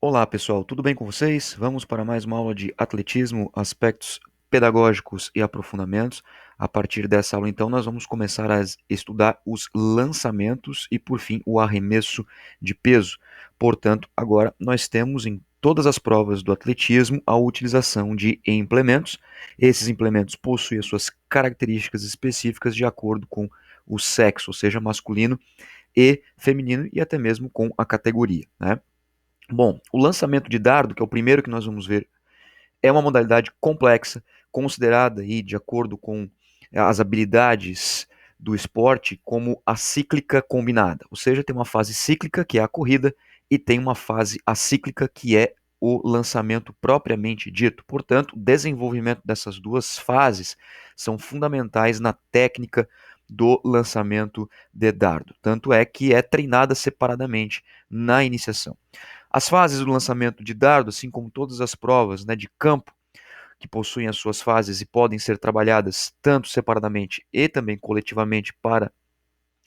Olá, pessoal, tudo bem com vocês? Vamos para mais uma aula de atletismo, aspectos pedagógicos e aprofundamentos. A partir dessa aula, então, nós vamos começar a estudar os lançamentos e, por fim, o arremesso de peso. Portanto, agora nós temos em todas as provas do atletismo a utilização de implementos. Esses implementos possuem as suas características específicas de acordo com o sexo, ou seja, masculino e feminino, e até mesmo com a categoria, né? Bom, o lançamento de dardo, que é o primeiro que nós vamos ver, é uma modalidade complexa, considerada aí, de acordo com as habilidades do esporte, como a cíclica combinada. Ou seja, tem uma fase cíclica, que é a corrida, e tem uma fase acíclica, que é o lançamento propriamente dito. Portanto, o desenvolvimento dessas duas fases são fundamentais na técnica do lançamento de dardo. Tanto é que é treinada separadamente na iniciação. As fases do lançamento de dardo, assim como todas as provas, né, de campo, que possuem as suas fases e podem ser trabalhadas tanto separadamente e também coletivamente para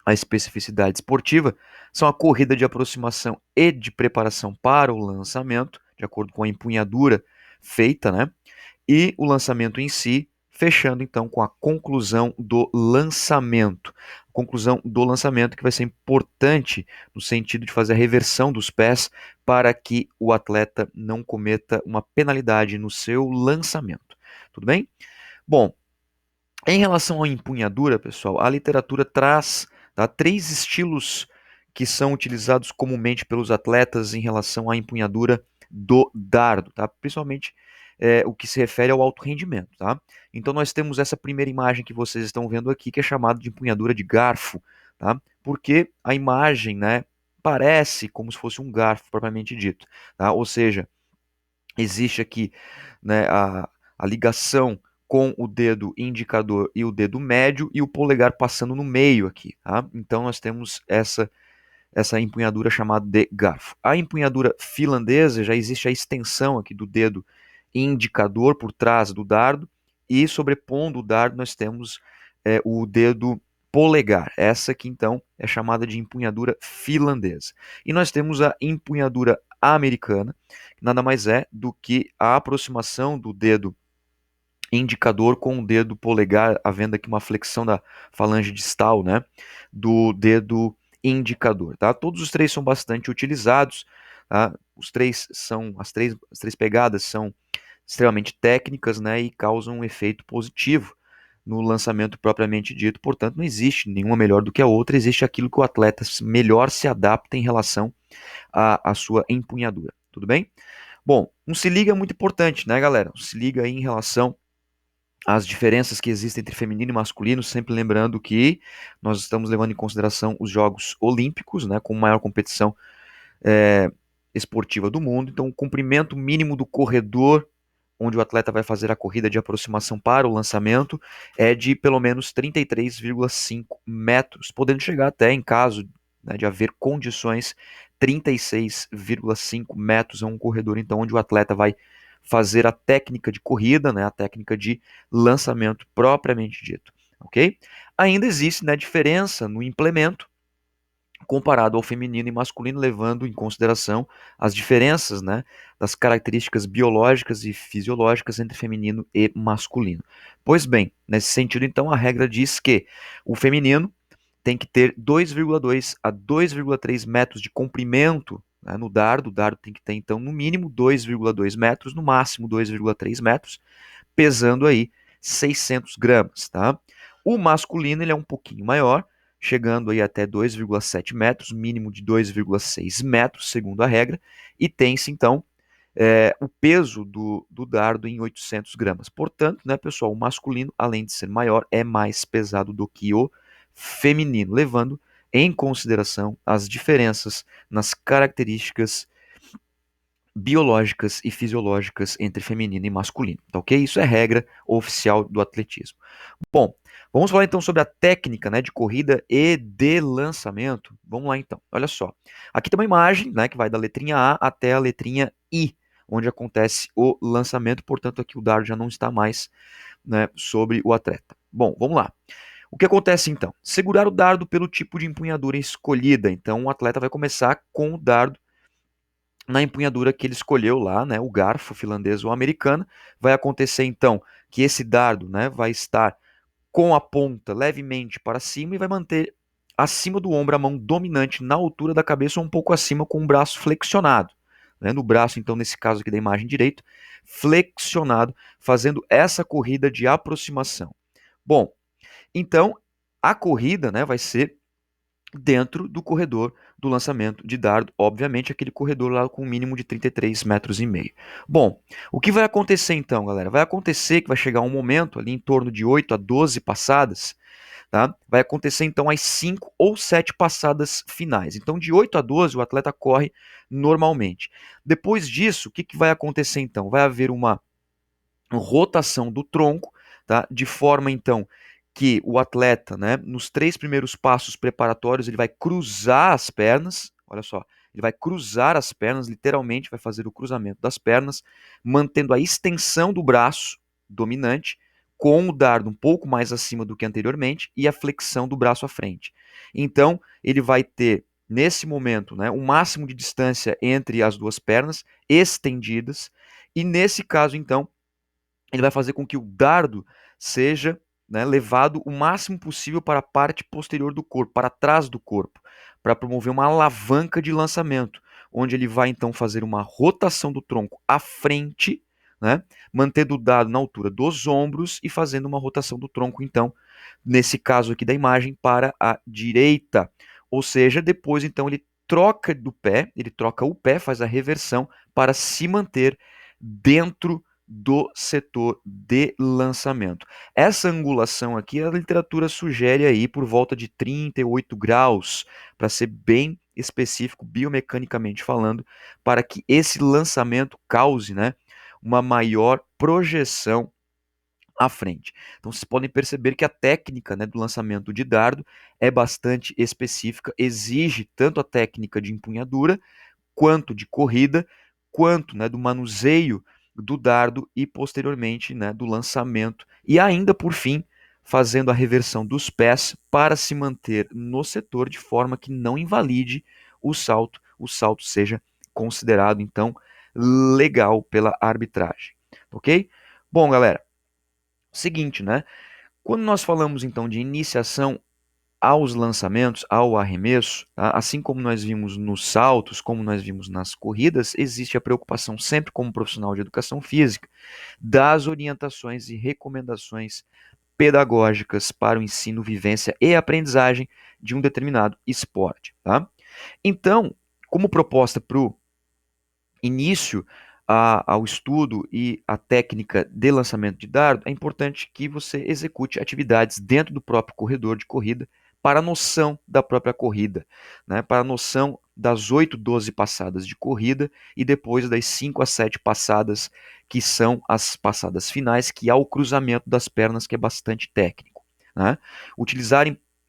a especificidade esportiva, são a corrida de aproximação e de preparação para o lançamento, de acordo com a empunhadura feita, né? E o lançamento em si, fechando então com a conclusão do lançamento. Conclusão do lançamento que vai ser importante no sentido de fazer a reversão dos pés para que o atleta não cometa uma penalidade no seu lançamento. Tudo bem? Bom, em relação à empunhadura, pessoal, a literatura traz, tá, três estilos que são utilizados comumente pelos atletas em relação à empunhadura do dardo, tá? Principalmente o que se refere ao alto rendimento, tá? Então nós temos essa primeira imagem que vocês estão vendo aqui, que é chamada de empunhadura de garfo, tá? Porque a imagem, né, parece como se fosse um garfo propriamente dito, tá? Ou seja, existe aqui, né, a ligação com o dedo indicador e o dedo médio e o polegar passando no meio aqui, tá? Então nós temos essa empunhadura chamada de garfo. A empunhadura finlandesa, já existe a extensão aqui do dedo indicador por trás do dardo, e sobrepondo o dardo nós temos o dedo polegar. Essa aqui então é chamada de empunhadura finlandesa. E nós temos a empunhadura americana, que nada mais é do que a aproximação do dedo indicador com o dedo polegar, havendo aqui uma flexão da falange distal, né, do dedo indicador, tá? Todos os três são bastante utilizados, tá? As três pegadas são extremamente técnicas, né, e causam um efeito positivo no lançamento propriamente dito. Portanto, não existe nenhuma melhor do que a outra, existe aquilo que o atleta melhor se adapta em relação à sua empunhadura. Tudo bem? Bom, um se liga é muito importante, né, galera? Um se liga aí em relação as diferenças que existem entre feminino e masculino, sempre lembrando que nós estamos levando em consideração os Jogos Olímpicos, né, com maior competição é, esportiva do mundo. Então, o comprimento mínimo do corredor, onde o atleta vai fazer a corrida de aproximação para o lançamento, é de pelo menos 33,5 metros, podendo chegar até, em caso, né, de haver condições, 36,5 metros a um corredor, então, onde o atleta vai fazer a técnica de corrida, né, a técnica de lançamento propriamente dito, ok? Ainda existe, né, diferença no implemento comparado ao feminino e masculino, levando em consideração as diferenças, né, das características biológicas e fisiológicas entre feminino e masculino. Pois bem, nesse sentido, então, a regra diz que o feminino tem que ter 2,2 a 2,3 metros de comprimento, né, no dardo. O dardo tem que ter, então, no mínimo 2,2 metros, no máximo 2,3 metros, pesando aí 600 gramas, tá? O masculino, ele é um pouquinho maior, chegando aí até 2,7 metros, mínimo de 2,6 metros, segundo a regra, e tem-se, então, o peso do dardo em 800 gramas. Portanto, né, pessoal, o masculino, além de ser maior, é mais pesado do que o feminino, levando em consideração as diferenças nas características biológicas e fisiológicas entre feminino e masculino, tá ok? Isso é regra oficial do atletismo. Bom, vamos falar então sobre a técnica, né, de corrida e de lançamento. Vamos lá então, olha só. Aqui tem uma imagem, né, que vai da letrinha A até a letrinha I, onde acontece o lançamento, portanto aqui o dardo já não está mais, né, sobre o atleta. Bom, vamos lá. O que acontece então? Segurar o dardo pelo tipo de empunhadura escolhida. Então o atleta vai começar com o dardo na empunhadura que ele escolheu lá, né, o garfo finlandês ou americano. Vai acontecer então que esse dardo, né, vai estar com a ponta levemente para cima e vai manter acima do ombro a mão dominante na altura da cabeça ou um pouco acima com o braço flexionado. Né? No braço, então, nesse caso aqui da imagem direita, flexionado, fazendo essa corrida de aproximação. Bom, então a corrida, né, vai ser dentro do corredor do lançamento de dardo, obviamente aquele corredor lá com um mínimo de 33 metros e meio. Bom, o que vai acontecer então, galera? Vai acontecer que vai chegar um momento ali em torno de 8 a 12 passadas, tá? Vai acontecer então as 5 ou 7 passadas finais. Então de 8 a 12 o atleta corre normalmente. Depois disso, o que, que vai acontecer então? Vai haver uma rotação do tronco, tá? De forma então que o atleta, né, nos 3 primeiros passos preparatórios, ele vai cruzar as pernas, olha só, ele vai cruzar as pernas, literalmente vai fazer o cruzamento das pernas, mantendo a extensão do braço dominante, com o dardo um pouco mais acima do que anteriormente e a flexão do braço à frente. Então, ele vai ter, nesse momento, né, o máximo de distância entre as duas pernas estendidas, e nesse caso, então, ele vai fazer com que o dardo seja, né, levado o máximo possível para a parte posterior do corpo, para trás do corpo, para promover uma alavanca de lançamento, onde ele vai então fazer uma rotação do tronco à frente, né, mantendo o dardo na altura dos ombros e fazendo uma rotação do tronco, então, nesse caso aqui da imagem, para a direita. Ou seja, depois então ele troca do pé, ele troca o pé, faz a reversão para se manter dentro do setor de lançamento. Essa angulação aqui, a literatura sugere aí por volta de 38 graus, para ser bem específico, biomecanicamente falando, para que esse lançamento cause, né, uma maior projeção à frente. Então vocês podem perceber que a técnica, né, do lançamento de dardo é bastante específica, exige tanto a técnica de empunhadura quanto de corrida, quanto, né, do manuseio do dardo e posteriormente, né, do lançamento e ainda por fim fazendo a reversão dos pés para se manter no setor de forma que não invalide o salto seja considerado então legal pela arbitragem, ok? Bom, galera, seguinte, né? Quando nós falamos então de iniciação aos lançamentos, ao arremesso, tá? Assim como nós vimos nos saltos, como nós vimos nas corridas, existe a preocupação sempre como profissional de educação física das orientações e recomendações pedagógicas para o ensino, vivência e aprendizagem de um determinado esporte. Tá? Então, como proposta para o início ao estudo e à técnica de lançamento de dardo, é importante que você execute atividades dentro do próprio corredor de corrida para a noção da própria corrida, né? Para a noção das 8, 12 passadas de corrida e depois das 5 a 7 passadas, que são as passadas finais, que há o cruzamento das pernas, que é bastante técnico. Né? Utilizar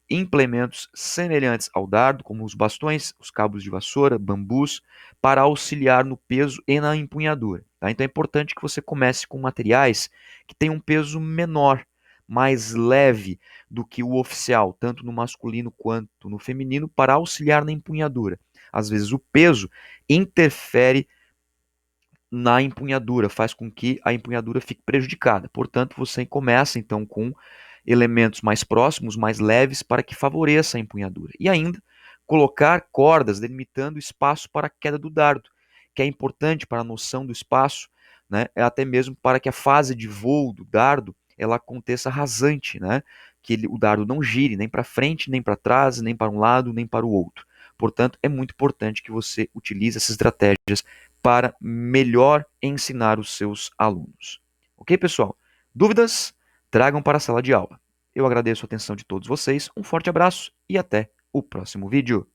implementos semelhantes ao dardo, como os bastões, os cabos de vassoura, bambus, para auxiliar no peso e na empunhadura. Tá? Então é importante que você comece com materiais que tenham um peso menor, mais leve do que o oficial, tanto no masculino quanto no feminino, para auxiliar na empunhadura. Às vezes o peso interfere na empunhadura, faz com que a empunhadura fique prejudicada. Portanto, você começa então com elementos mais próximos, mais leves, para que favoreça a empunhadura. E ainda colocar cordas delimitando espaço para a queda do dardo, que é importante para a noção do espaço, né? Até mesmo para que a fase de voo do dardo ela aconteça rasante, né? Que o dardo não gire nem para frente, nem para trás, nem para um lado, nem para o outro. Portanto, é muito importante que você utilize essas estratégias para melhor ensinar os seus alunos. Ok, pessoal? Dúvidas? Tragam para a sala de aula. Eu agradeço a atenção de todos vocês, um forte abraço e até o próximo vídeo.